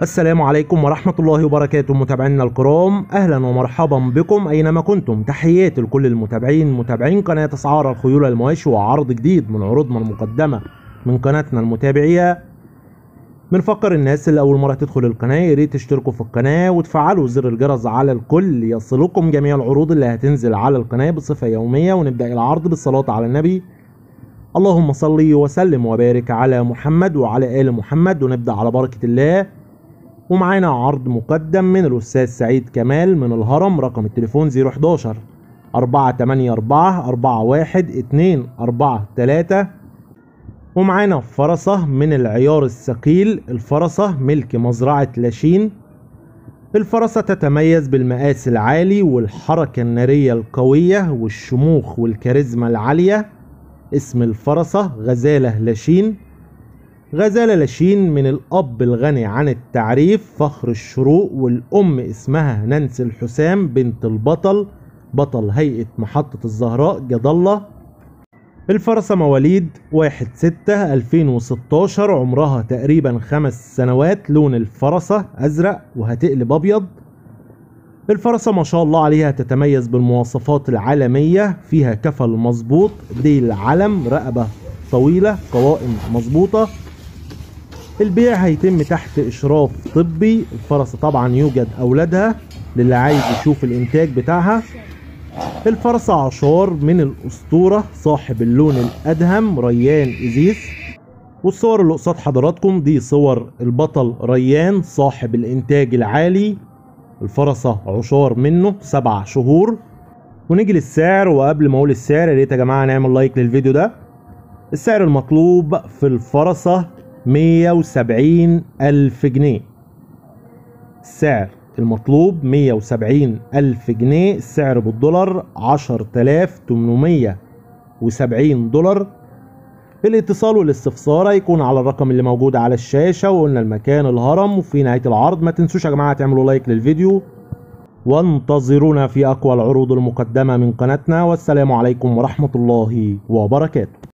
السلام عليكم ورحمة الله وبركاته متابعينا الكرام، أهلا ومرحبا بكم أينما كنتم. تحياتي لكل المتابعين متابعين قناة أسعار الخيول المواشي وعرض جديد من عروضنا المقدمة من قناتنا المتابعية. بنفكر الناس اللي أول مرة تدخل القناة ياريت تشتركوا في القناة وتفعلوا زر الجرس على الكل ليصلكم جميع العروض اللي هتنزل على القناة بصفة يومية. ونبدأ العرض بالصلاة على النبي، اللهم صل وسلم وبارك على محمد وعلى آل محمد. ونبدأ على بركة الله. ومعانا عرض مقدم من الأستاذ سعيد كمال من الهرم، رقم التليفون 011 484 41243. ومعانا فرسة من العيار الثقيل، الفرسة ملك مزرعة لاشين. الفرسة تتميز بالمقاس العالي والحركة النارية القوية والشموخ والكاريزما العالية. اسم الفرسة غزالة لاشين. غزالة لاشين من الأب الغني عن التعريف فخر الشروق، والأم اسمها نانسي الحسام بنت البطل بطل هيئة محطة الزهراء جد الله. الفرسة مواليد 1/6/2016، عمرها تقريبا 5 سنوات. لون الفرسة أزرق وهتقلب أبيض. الفرسة ما شاء الله عليها تتميز بالمواصفات العالمية، فيها كفل مظبوط، ديل علم، رقبة طويلة، قوائم مظبوطة. البيع هيتم تحت إشراف طبي. الفرسة طبعا يوجد أولادها للي عايز يشوف الإنتاج بتاعها. الفرسة عشار من الأسطورة صاحب اللون الأدهم ريان إزيس. والصور اللي قصاد حضراتكم دي صور البطل ريان صاحب الإنتاج العالي. الفرسة عشار منه 7 شهور. ونيجي للسعر، وقبل ما أقول السعر يا ريت يا جماعة نعمل لايك للفيديو ده. السعر المطلوب في الفرسة 170,000 جنيه. السعر المطلوب 170,000 جنيه. السعر بالدولار 10,870 دولار. الاتصال والاستفسار هيكون على الرقم اللي موجود على الشاشة. وقلنا المكان الهرم. وفي نهاية العرض ما تنسوش يا جماعة تعملوا لايك للفيديو، وانتظرونا في أقوى العروض المقدمة من قناتنا. والسلام عليكم ورحمة الله وبركاته.